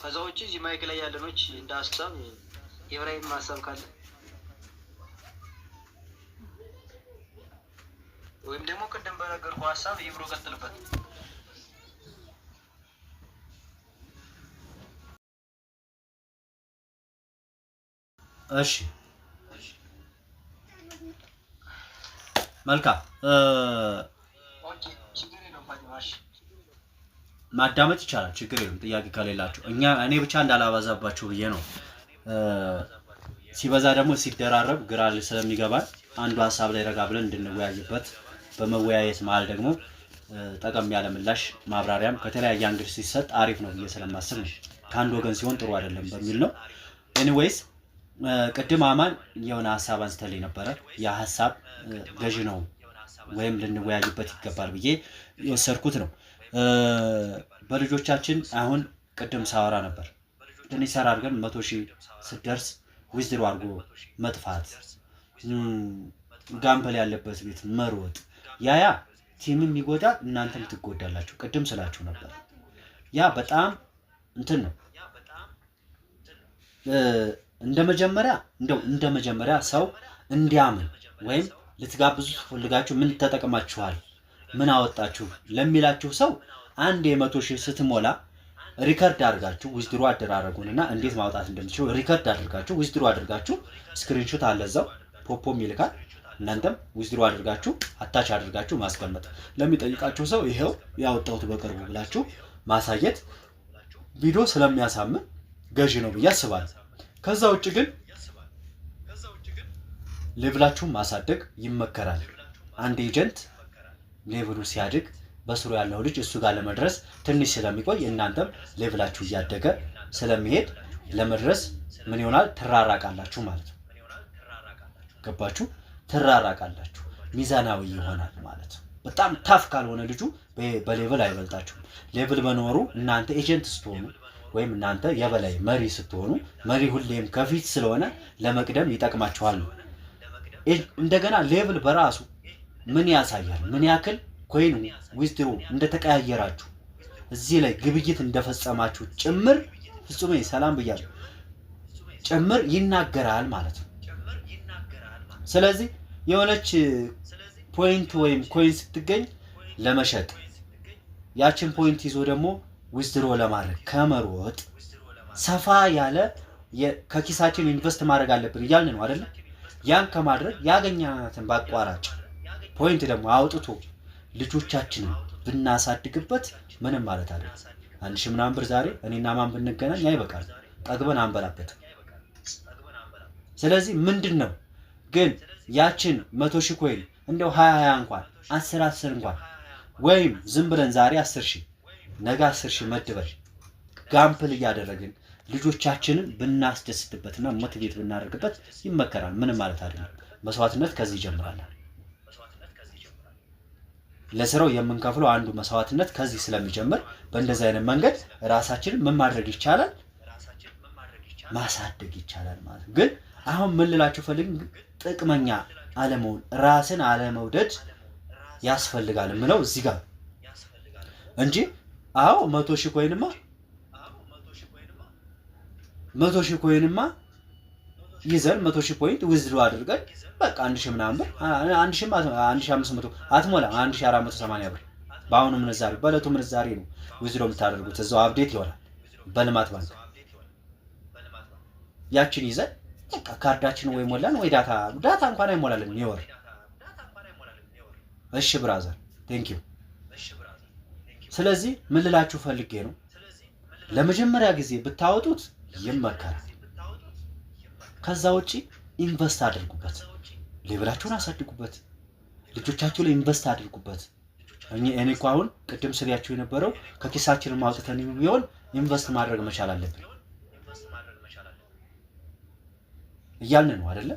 ከዛው እቺ እዚህ ማይክ ላይ ያለኖች እንደ ሐሳብ ኢብራሂም ማሰብ ካለ ወይም ደግሞ ቀደም በነገርኩ ሐሳብ ይብሮ ቀጥልበት። እሺ መልካም ኦኬ ችግር የለውም ፋቲማሽ ማዳመጥ ይቻላል ችግር የለም ጥያቄ ከሌላችሁ እኔ ብቻ እንዳላባዛባችሁ ብዬ ነው ሲበዛ ደግሞ ሲደራረብ ግራ ስለሚገባን አንዱ ሐሳብ ላይ ረጋ ብለን እንድንወያይበት በመወያየት መሃል ደግሞ ጠቀም ያለ ምላሽ ማብራሪያም ከተለያየ አንግል ሲሰጥ አሪፍ ነው ብዬ ስለማስብ ነው ከአንድ ወገን ሲሆን ጥሩ አይደለም በሚል ነው ኤኒዌይስ ቅድም አማን የሆነ ሐሳብ አንስተልኝ ነበር ያ ሐሳብ ገዥ ነው ወይም ልንወያይበት ይገባል ብዬ የወሰድኩት ነው በልጆቻችን አሁን ቅድም ሳወራ ነበር ትንሽ ሰራ አድርገን 100,000 ስደርስ ዊዝድሮ አድርጎ መጥፋት ጋምበል ያለበት ቤት መሮጥ ያ ቲምም ይጎዳል እናንተም ትጎዳላችሁ ቅድም ስላችሁ ነበር ያ በጣም እንትን ነው እንደመጀመሪያ ሰው እንዲያምን ወይም ልትጋብዙ ፈልጋችሁ ምን ተጠቅማችኋል ምን አወጣችሁ ለሚላችሁ ሰው አንድ የ100,000 ስትሞላ ሪከርድ አድርጋችሁ ዊዝድሮ አደራረጉንና እንዴት ማውጣት እንደምትችሉ ሪከርድ አድርጋችሁ ዊዝድሮ አድርጋችሁ ስክሪንሾት አለዛው ፖፖም ይልካል እናንተም ዊዝድሮ አድርጋችሁ አታች አድርጋችሁ ማስቀመጥ ለሚጠይቃችሁ ሰው ይሄው ያወጣሁት በቅርቡ ብላችሁ ማሳየት ቪዲዮ ስለሚያሳምን ገዢ ነው ብዬ አስባለሁ ከዛ ውጭ ግን ሌቭላችሁን ማሳደግ ይመከራል አንድ ኤጀንት ሌቭሉ ሲያድግ በስሩ ያለው ልጅ እሱ ጋር ለመድረስ ትንሽ ስለሚቆይ እናንተም ሌቭላችሁ እያደገ ስለሚሄድ ለመድረስ ምን ይሆናል ትራራቃላችሁ ማለት ነው ገባችሁ ትራራቃላችሁ ሚዛናዊ ይሆናል ማለት ነው በጣም ታፍ ካልሆነ ልጁ በሌቭል አይበልጣችሁም ሌቭል በኖሩ እናንተ ኤጀንት ስትሆኑ ወይም እናንተ የበላይ መሪ ስትሆኑ መሪ ሁሌም ከፊት ስለሆነ ለመቅደም ይጠቅማችኋል እንደገና ሌቭል በራሱ ምን ያሳያል ምን ያክል ኮይን ዊዝድሮ እንደተቀያየራችሁ እዚህ ላይ ግብይት እንደፈጸማችሁ ጭምር ፍጹም ሰላም ብያለሁ ጭምር ይናገራል ማለት ነው ስለዚህ የሆነች ፖይንት ወይም ኮይን ስትገኝ ለመሸጥ ያችን ፖይንት ይዞ ደግሞ ዊዝድሮ ለማድረግ ከመሮጥ ሰፋ ያለ ከኪሳችን ኢንቨስት ማድረግ አለብን ይያልን ነው አይደል ያን ከማድረግ ያገኛናትን ባቋራጭ ፖይንት ደግሞ አውጥቶ ልጆቻችንን ብናሳድግበት ምንም ማለት አይደለም 1,000 ምናምን ብር ዛሬ እኔና ማን ብንገናኝ አይበቃል ጠግበን አንበላበት ስለዚህ ምንድነው ግን ያችን 100,000 ኮይን እንደው 20 እንኳን 10 እንኳን ወይም ዝም ብለን ዛሬ 10,000 ነገ 10,000 መድበል ጋምፕል ያደረግን ልጆቻችንን ብናስደስትበትና ሞቲቬት ብናደርግበት ይመከራል ምንም ማለት አይደለም መስዋዕትነት ከዚህ ይጀምራል ለስራው የምንከፍለው አንዱ መስዋዕትነት ከዚህ ስለሚጀምር በእንደዚህ አይነት መንገድ ራሳችንን ምን ማድረግ ይቻላል ማሳደግ ይቻላል ማለት ግን አሁን ምን ልላችሁ ፈልግ ጥቅመኛ አለመሆን ራስን አለመውደድ ያስፈልጋል ምለው እዚህ ጋር እንጂ አዎ 100,000 ኮይንማ ይዘን 100,000 ፖይንት ዊዝድሮ አድርገን በቃ 1,000 ምናምን ብር 1,500 አትሞላ 1,480 ብር በአሁኑ ምንዛሬ በለቱ ምንዛሬ ነው ዊዝድሮ የምታደርጉት እዛው አፕዴት ይሆናል በልማት ባንክ ያችን ይዘን በቃ ካርዳችን ወይ ሞላን ወይ ዳታ እንኳን አይሞላልን ይወር እሺ ብራዘር ቴንክ ዩ ስለዚህ ምን ልላችሁ ፈልጌ ነው ለመጀመሪያ ጊዜ ብታወጡት ይመከራል ከዛ ውጪ ኢንቨስት አድርጉበት ሌቭላችሁን አሳድጉበት ልጆቻችሁ ላይ ኢንቨስት አድርጉበት እኔ እኮ አሁን ቅድም ስሪያችሁ የነበረው ከኪሳችን ማውጣተን ቢሆን ኢንቨስት ማድረግ መቻል አለብን እያልን ነው አይደለ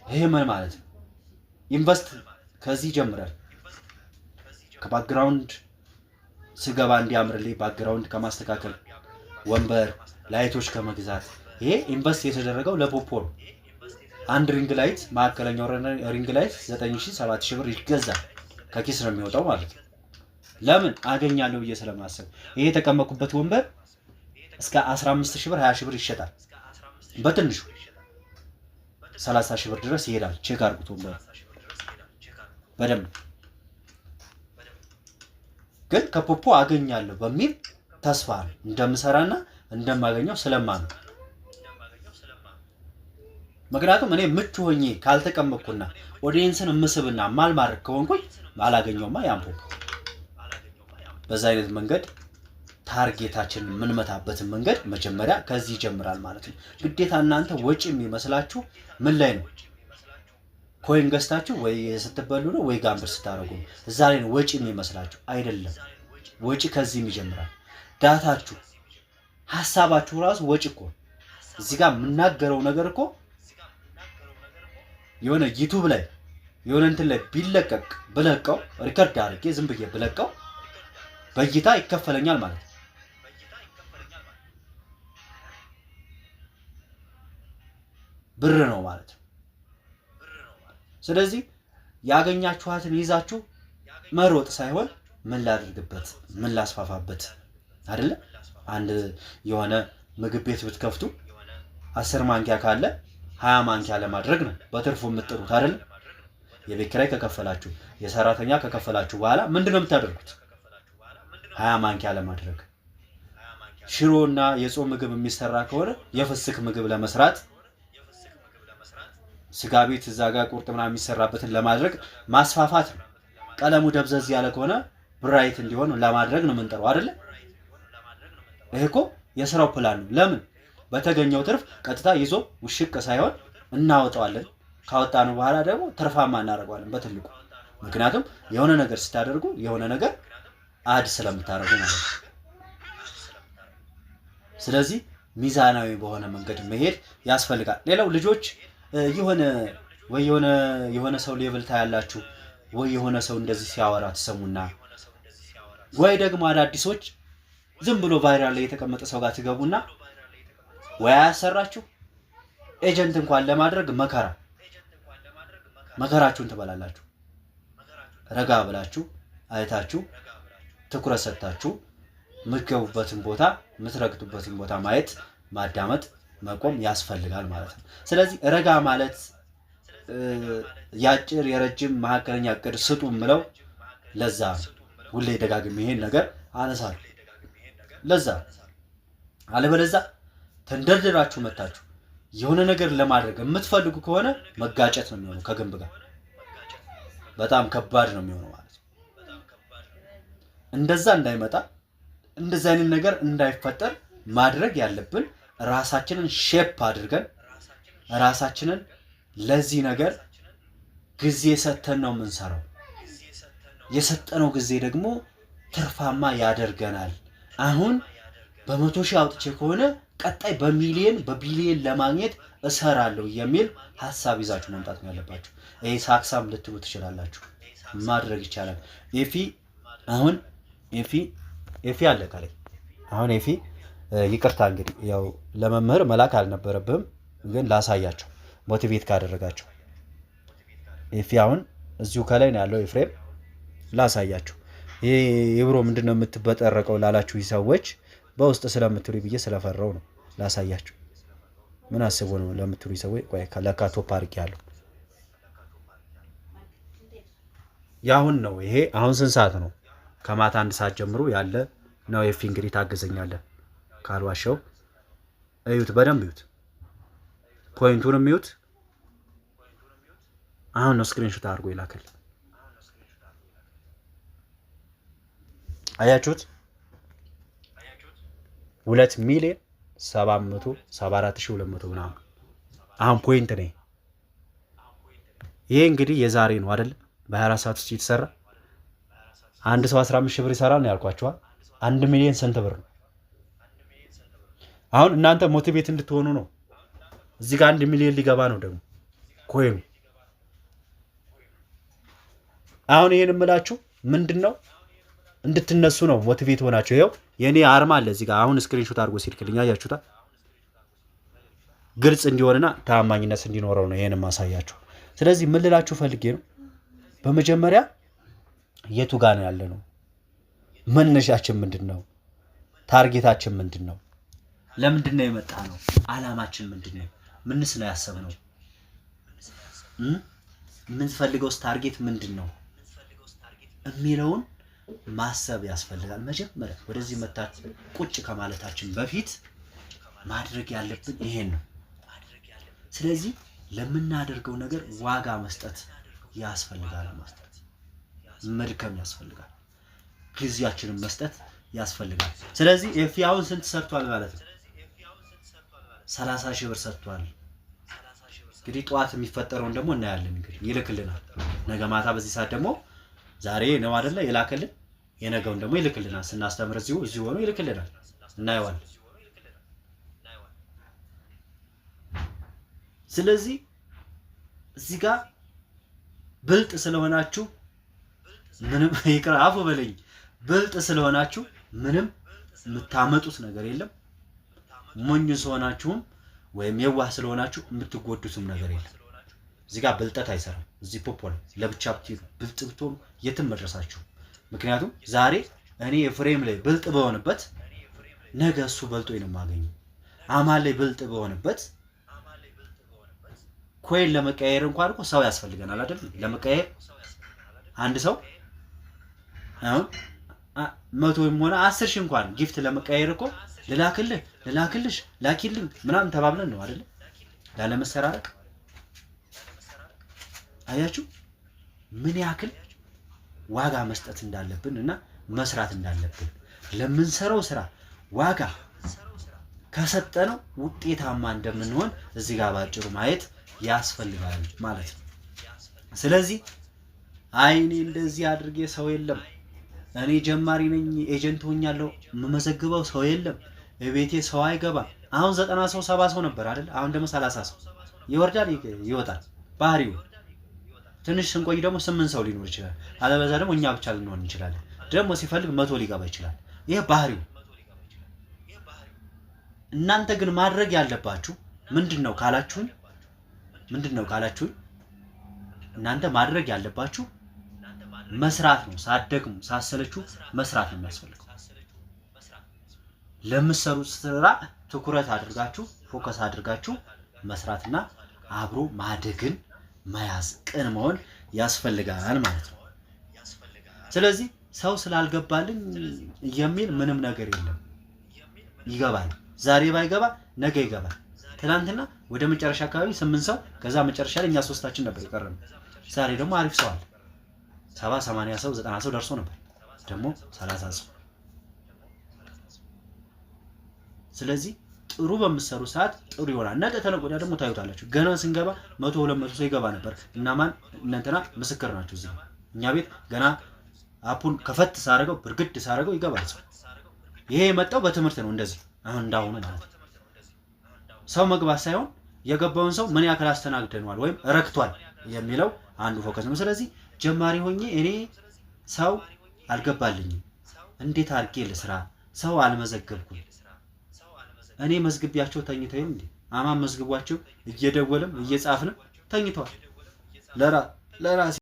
ይሄ ምን ማለት ነው ኢንቨስት ከዚህ ጀምራል ከባክግራውንድ ስገባ እንዲያምርልኝ ባክግራውንድ ከማስተካከል ወንበር ላይቶች ከመግዛት ይሄ ኢንቨስት የተደረገው ለፖፖ ነው አንድ ሪንግ ላይት ማከለኛው ሪንግ ላይት 9,000 7,000 ብር ይገዛል ከኪስ ነው የሚወጣው ማለት ነው ለምን አገኛለሁ ብዬ ስለማሰብ። ይሄ የተቀመጥኩበት ወንበር እስከ 15 ሺህ ብር 20 ሺህ ብር ይሸጣል። በትንሹ 30 ሺህ ብር ድረስ ይሄዳል። ቼክ አድርጉት ወንበር በደንብ። ግን ከፖፖ አገኛለሁ በሚል ተስፋ እንደምሰራና እንደማገኘው ስለማምን። ምክንያቱም እኔ ምቹ ሆኜ ካልተቀመጥኩና ኦዲየንስን ምስብና ማልማርክ ከሆንኩኝ አላገኘውማ ያን ፖፖ። በዛ አይነት መንገድ ታርጌታችንን የምንመታበትን መንገድ መጀመሪያ ከዚህ ይጀምራል ማለት ነው። ግዴታ እናንተ ወጪ የሚመስላችሁ ምን ላይ ነው? ኮይን ገዝታችሁ ወይ ስትበሉ ነው ወይ ጋምብር ስታረጉ ነው። እዛ ላይ ነው ወጪ የሚመስላችሁ። አይደለም፣ ወጪ ከዚህም ይጀምራል። ዳታችሁ፣ ሐሳባችሁ ራሱ ወጪ እኮ። እዚህ ጋር የምናገረው ነገር እኮ የሆነ ዩቲዩብ ላይ የሆነ እንትን ላይ ቢለቀቅ ብለቀው ሪከርድ አድርጌ ዝም ብዬ ብለቀው በእይታ ይከፈለኛል ማለት ነው። ብር ነው ማለት ነው። ስለዚህ ያገኛችኋትን ይዛችሁ መሮጥ ሳይሆን ምን ላድርግበት፣ ምን ላስፋፋበት አይደለ? አንድ የሆነ ምግብ ቤት ብትከፍቱ 10 ማንኪያ ካለ 20 ማንኪያ ለማድረግ ነው በትርፉ የምትጥሩት አይደለ? የቤት ኪራይ ከከፈላችሁ የሰራተኛ ከከፈላችሁ በኋላ ምንድነው የምታደርጉት? 20 ማንኪያ ለማድረግ። ሽሮና የጾም ምግብ የሚሰራ ከሆነ የፍስክ ምግብ ለመስራት ስጋ ቤት እዛ ጋር ቁርጥ ምናምን የሚሰራበትን ለማድረግ ማስፋፋት ነው። ቀለሙ ደብዘዝ ያለ ከሆነ ብራይት እንዲሆን ለማድረግ ነው የምንጠራው አይደለ? ይሄ እኮ የስራው ፕላን ነው። ለምን በተገኘው ትርፍ ቀጥታ ይዞ ውሽቅ ሳይሆን እናወጣዋለን። ካወጣነው በኋላ ደግሞ ትርፋማ እናደርገዋለን በትልቁ። ምክንያቱም የሆነ ነገር ስታደርጉ የሆነ ነገር አድ ስለምታደርጉ ማለት ነው። ስለዚህ ሚዛናዊ በሆነ መንገድ መሄድ ያስፈልጋል። ሌላው ልጆች የሆነ ሰው ሌቭል ታያላችሁ፣ ወይ የሆነ ሰው እንደዚህ ሲያወራ ትሰሙና፣ ወይ ደግሞ አዳዲሶች ዝም ብሎ ቫይራል ላይ የተቀመጠ ሰው ጋር ትገቡና ወይ አያሰራችሁ ኤጀንት እንኳን ለማድረግ መከራችሁን ትበላላችሁ። ረጋ ብላችሁ አይታችሁ ትኩረት ሰጥታችሁ የምትገቡበትን ቦታ የምትረግጡበትን ቦታ ማየት፣ ማዳመጥ፣ መቆም ያስፈልጋል ማለት ነው። ስለዚህ ረጋ ማለት ያጭር የረጅም መካከለኛ እቅድ ስጡ ምለው ለዛ ሁሌ ደጋግሜ ይሄን ነገር አነሳለሁ። ለዛ አለበለዛ ተንደርድራችሁ መታችሁ የሆነ ነገር ለማድረግ የምትፈልጉ ከሆነ መጋጨት ነው የሚሆነው ከግንብ ጋር። በጣም ከባድ ነው የሚሆነው ማለት ነው። እንደዛ እንዳይመጣ እንደዛ አይነት ነገር እንዳይፈጠር ማድረግ ያለብን ራሳችንን ሼፕ አድርገን ራሳችንን ለዚህ ነገር ጊዜ ሰጥተን ነው የምንሰራው። የሰጠነው ጊዜ ደግሞ ትርፋማ ያደርገናል። አሁን በ100 ሺህ አውጥቼ ከሆነ ቀጣይ በቢሊየን ለማግኘት እሰራለሁ የሚል ሐሳብ ይዛችሁ መምጣት ነው ያለባችሁ። ይሄ ሳክሳም ልትሉ ትችላላችሁ። ማድረግ ይቻላል። ኤፊ አለ ካለኝ አሁን ኤፊ ይቅርታ እንግዲህ ያው ለመምህር መላክ አልነበረብህም፣ ግን ላሳያቸው ሞቲቬት ካደረጋቸው። ኤፊ አሁን እዚሁ ከላይ ነው ያለው። ኤፍሬም ላሳያቸው። ይሄ የብሮ ምንድነው የምትበጠረቀው ላላችሁ ሰዎች በውስጥ ስለምትሉ ብዬ ስለፈራው ነው ላሳያቸው። ምን አስቦ ነው ለምትሉ ሰዎች ቆይ ለካ ቶፕ አድርጌያለሁ። ያሁን ነው ይሄ። አሁን ስንት ሰዓት ነው? ከማታ 1 ሰዓት ጀምሮ ያለ ነው። ኤፊ እንግዲህ ታገዘኛለህ ካልዋሸው። እዩት፣ በደንብ እዩት፣ ፖይንቱንም እዩት። አሁን ነው ስክሪንሾት አድርጎ ይላከል። አያችሁት? 2,774,200 ምናምን አሁን ፖይንት ነው። ይሄ እንግዲህ የዛሬ ነው አይደል? በ24 ሰዓት ውስጥ የተሰራ አንድ ሰው 15 ሺህ ብር ይሰራል ነው ያልኳችኋል። 1 ሚሊዮን ስንት ብር ነው? አሁን እናንተ ሞቲቬት እንድትሆኑ ነው። እዚህ ጋር 1 ሚሊዮን ሊገባ ነው ደግሞ ኮይኑ። አሁን ይሄን እምላችሁ ምንድነው እንድትነሱ ነው፣ ሞቲቬት ሆናችሁ። ይሄው የኔ አርማ አለ እዚህ ጋር። አሁን ስክሪንሾት አድርጎ ሲልክልኝ አያችሁታ። ግልጽ እንዲሆንና ታማኝነት እንዲኖረው ነው ይሄን ማሳያችሁ። ስለዚህ ምን ልላችሁ ፈልጌ ነው፣ በመጀመሪያ የቱ ጋር ነው ያለ ነው መነሻችን ምንድን ነው? ታርጌታችን ምንድን ነው? ለምንድን ነው የመጣ ነው? አላማችን ምንድን ነው? ምንስ ነው ያሰብነው? የምንፈልገውስ ታርጌት ምንድን ነው የሚለውን ማሰብ ያስፈልጋል። መጀመሪያ ወደዚህ መታት ቁጭ ከማለታችን በፊት ማድረግ ያለብን ይሄን ነው። ስለዚህ ለምናደርገው ነገር ዋጋ መስጠት ያስፈልጋል ማለት መድከም ያስፈልጋል። ጊዜያችንን መስጠት ያስፈልጋል። ስለዚህ ኤፍያውን ስንት ሰርቷል ማለት ነው? 30 ሺህ ብር ሰርቷል። እንግዲህ ጠዋት የሚፈጠረውን ደግሞ እናያለን። እንግዲህ ይልክልናል። ነገ ማታ በዚህ ሰዓት ደግሞ ዛሬ ነው አይደለ የላከልን፣ የነገውን ደግሞ ይልክልናል። ስናስተምር እዚሁ ሆኖ ይልክልናል፣ እናየዋለን። ስለዚህ እዚህ ጋር ብልጥ ስለሆናችሁ ምንም ይቅር አፉ በለኝ፣ ብልጥ ስለሆናችሁ ምንም የምታመጡት ነገር የለም። ሞኝ ስለሆናችሁም ወይም የዋህ ስለሆናችሁ የምትጎዱትም ነገር የለም። እዚህ ጋር ብልጠት አይሰራም። እዚህ ፖፖ ላይ ለብቻ ብትሄዱ ብልጥ ብትሆኑ የትም መድረሳችሁ። ምክንያቱም ዛሬ እኔ ኤፍሬም ላይ ብልጥ በሆነበት ነገ እሱ በልጦ ነው የማገኘው። አማን ላይ ብልጥ በሆነበት ኮይን ለመቀየር እንኳን እኮ ሰው ያስፈልገናል አይደል? ለመቀየር አንድ ሰው አሁን 100 ሆነ 10 ሺህ እንኳን ጊፍት ለመቀየር እኮ ልላክልሽ ላኪልኝ ምናምን ተባብለን ነው አይደል? ላለመሰራረቅ አያችሁ ምን ያክል ዋጋ መስጠት እንዳለብን እና መስራት እንዳለብን። ለምንሰራው ስራ ዋጋ ከሰጠነው ውጤታማ እንደምንሆን እዚህ ጋር ባጭሩ ማየት ያስፈልጋል ማለት ነው። ስለዚህ እኔ እንደዚህ አድርጌ ሰው የለም፣ እኔ ጀማሪ ነኝ፣ ኤጀንት ሆኛለሁ፣ የምመዘግበው ሰው የለም፣ ቤቴ ሰው አይገባም። አሁን 90 ሰው 70 ሰው ነበር አይደል? አሁን ደግሞ 30 ሰው ይወርዳል ይወጣል። ባህሪው ትንሽ ስንቆይ ደግሞ 8 ሰው ሊኖር ይችላል። አለበዛ ደግሞ እኛ ብቻ ልንሆን እንችላለን። ደግሞ ሲፈልግ 100 ሊገባ ይችላል። ይሄ ባህሪው። እናንተ ግን ማድረግ ያለባችሁ ምንድነው ካላችሁኝ እናንተ ማድረግ ያለባችሁ መስራት ነው። ሳትደክሙ ሳትሰለቹ መስራት ነው የሚያስፈልገው። ለምትሰሩት ስራ ትኩረት አድርጋችሁ ፎከስ አድርጋችሁ መስራትና አብሮ ማደግን መያዝ ቅን መሆን ያስፈልጋል ማለት ነው። ስለዚህ ሰው ስላልገባልኝ የሚል ምንም ነገር የለም። ይገባል። ዛሬ ባይገባ ነገ ይገባል። ትናንትና ወደ መጨረሻ አካባቢ 8 ሰው ከዛ መጨረሻ ላይ እኛ 3ታችን ነበር የቀረነው። ዛሬ ደግሞ አሪፍ ሰው አለ። 70 80 ሰው 90 ሰው ደርሶ ነበር። ደግሞ 30 ሰው። ስለዚህ ጥሩ በምትሰሩ ሰዓት ጥሩ ይሆናል። ነገ ተነገ ወዲያ ደግሞ ታዩታላችሁ። ገና ስንገባ 100 200 ሰው ይገባ ነበር። እናማን እናንተና ምስክር ናችሁ። እዚህ እኛ ቤት ገና አፑን ከፈት ሳረገው ብርግድ ሳረገው ይገባል ሰው። ይሄ የመጣው በትምህርት ነው። እንደዚህ አሁን እንዳሁን ማለት ሰው መግባት ሳይሆን የገባውን ሰው ምን ያክል አስተናግደናል ወይም ረክቷል የሚለው አንዱ ፎከስ ነው። ስለዚህ ጀማሪ ሆኜ እኔ ሰው አልገባልኝም፣ እንዴት አድርጌ ልስራ? ሰው አልመዘገብኩም። እኔ መዝግቢያቸው ተኝተው እንዴ አማን መዝግቧቸው እየደወለም እየጻፍንም ተኝተዋል። ለራሴ